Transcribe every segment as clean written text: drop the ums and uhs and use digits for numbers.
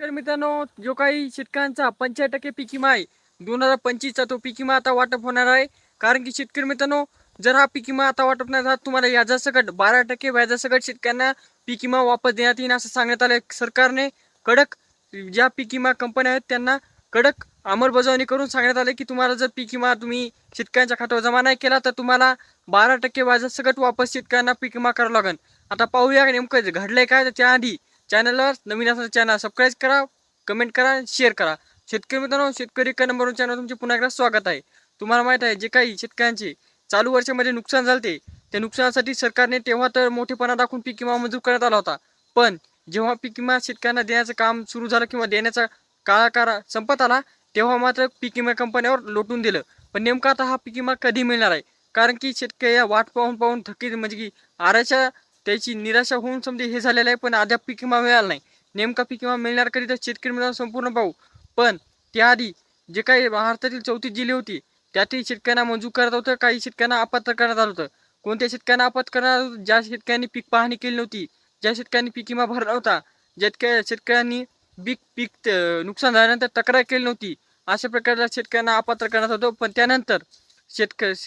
शेतकरी मित्रांनो, जो काही शेतकऱ्यांचा 85% पीक विमा आहे 2025चा, तो पीक विमा आता वाटप होणार आहे. कारण की शेतकरी मित्रांनो, जर हा पीक विमा आता वाटप नाही झाला, तुम्हाला व्याजासकट 12% व्याजासकट शेतकऱ्यांना पीक विमा वापस देण्यात येईल असं सांगण्यात आलं. सरकारने कडक, ज्या पीक विमा कंपन्या आहेत त्यांना कडक अंमलबजावणी करून सांगण्यात आले की तुम्हाला जर पीक विमा तुम्ही शेतकऱ्यांच्या खात्यावर जमा नाही केला तर तुम्हाला 12% व्याजासकट वापस शेतकऱ्यांना पीक विमा करावा लागेल. आता पाहूया नेमकं घडलंय काय. तर त्याआधी चॅनलवर नवीन असं चॅनल सबस्क्राईब करा, कमेंट करा, शेअर करा. शेतकरी मित्रांनो, शेतकरी एका नंबर चॅनल तुमचे पुन्हा एकदा स्वागत आहे. तुम्हाला माहित आहे, जे काही शेतकऱ्यांचे चालू वर्षामध्ये नुकसान झाले त्या नुकसानासाठी सरकारने तेव्हा तर मोठेपणा दाखवून पीक विमा मंजूर करण्यात आला होता. पण जेव्हा पीक विमा शेतकऱ्यांना देण्याचं काम सुरू झालं किंवा देण्याचा काळाकार संपत आला, तेव्हा मात्र पीक विमा कंपन्यावर लोटून दिलं. पण नेमका आता हा पीक विमा कधी मिळणार आहे? कारण की शेतकरी वाट पाहून पाहून थकीत, म्हणजे की आराच्या त्याची निराशा होऊन समजे हे झालेलं आहे, पण अद्याप पीक विमा मिळाला नाही. नेमका पीक विमा मिळणार कधी, तर शेतकरी मित्रांनो संपूर्ण पाहू. पण त्याआधी जे काही महाराष्ट्रातील 34 जिल्हे होती त्यातील शेतकऱ्यांना मंजूर करत होतं, काही शेतकऱ्यांना अपात्र करण्यात आलं होतं. कोणत्या शेतकऱ्यांना अपात्र करण्यात आलं होतं? ज्या शेतकऱ्यांनी पीक पाहणी केली नव्हती, ज्या शेतकऱ्यांनी पीक विमा भरला नव्हता, ज्या शेतकऱ्यांनी पीक नुकसान झाल्यानंतर तक्रार केली नव्हती, अशा प्रकारच्या शेतकऱ्यांना अपात्र करण्यात होतं. पण त्यानंतर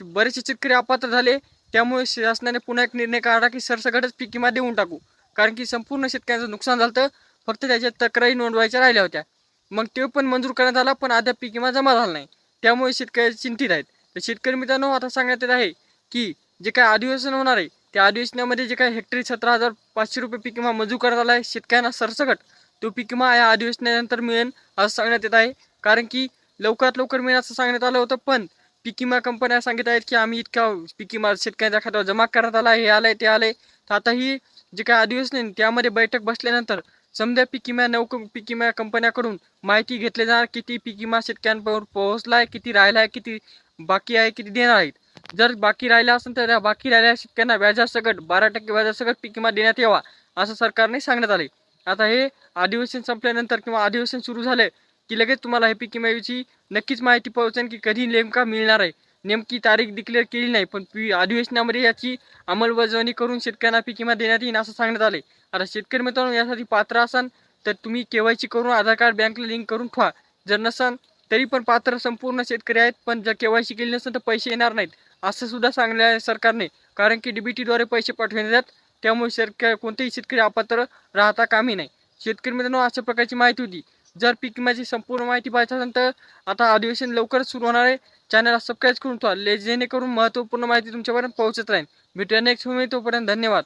बरेचसे शेतकरी अपात्र झाले. त्यामुळे शासनाने पुन्हा एक निर्णय काढला की सरसकटच पीक विमा देऊन टाकू. कारण की संपूर्ण शेतकऱ्यांचं नुकसान झालं होतं, फक्त त्याच्या तक्रारी नोंदवायच्या राहिल्या होत्या. मग ते पण मंजूर करण्यात आला, पण अद्याप पीक विमा जमा झाला नाही. त्यामुळे शेतकरी चिंतित आहेत. तर शेतकरी मित्रांनो, आता सांगण्यात येत आहे की जे काही अधिवेशन होणार आहे त्या अधिवेशनामध्ये जे काही हेक्टरी 17,500 रुपये पीक विमा मंजूर करण्यात आला आहे शेतकऱ्यांना सरसकट, तो पीक विमा या अधिवेशनानंतर मिळेल असं सांगण्यात येत आहे. कारण की लवकरात लवकर मिळेल असं सांगण्यात आलं होतं, पण पीक विमा कंपन्या सांगत आहेत की आम्ही इतका पीक विमा शेतकऱ्यांच्या खात्यावर जमा करण्यात आला, हे आलंय ते आलंय. तर आता ही जे काही अधिवेशन आहे त्यामध्ये बैठक बसल्यानंतर समजा पीक विमा कंपन्याकडून माहिती घेतली जाणार, किती पीक विमा शेतकऱ्यांपर्यंत पोहोचलाय, किती राहिलाय, किती बाकी आहे, किती देणार आहेत. जर बाकी राहिला असेल तर त्या बाकी राहिलेल्या शेतकऱ्यांना व्याजासकट 12% व्याजासकट पीक विमा देण्यात यावा असं सरकारने सांगण्यात आले. आता हे अधिवेशन संपल्यानंतर किंवा अधिवेशन सुरू झाले की लगेच तुम्हाला हे पीक विम्याची नक्कीच माहिती पोहोचेल की कधी नेमका मिळणार आहे. नेमकी तारीख डिक्लेअर केली नाही, पण अधिवेशनामध्ये याची अंमलबजावणी करून शेतकऱ्यांना पीक विमा देण्यात येईल असं सांगण्यात आले. आता शेतकरी मित्रांनो, यासाठी पात्र असाल तर तुम्ही केवायसी करून आधार कार्ड बँकला लिंक करून ठेवा. जर नसाल तरी पण पात्र संपूर्ण शेतकरी आहेत, पण जर केवायसी केली नसेल तर पैसे येणार नाहीत असं सुद्धा सांगले आहे सरकारने. कारण की डीबीटीद्वारे पैसे पाठवण्यात येतात, त्यामुळे कोणतेही शेतकरी अपात्र राहता कामी नाही. शेतकरी मित्रांनो, अशा प्रकारची माहिती होती. जर पीक विम्याची संपूर्ण माहिती पाहिजे असेल तर आता अधिवेशन लवकरच सुरू होणार आहे. चॅनलला सबस्क्राईब करून ठेवा, जेणेकरून महत्त्वपूर्ण माहिती तुमच्यापर्यंत पोहोचत राहील. भेटूया नेक्स्ट व्हिडिओ, तोपर्यंत धन्यवाद.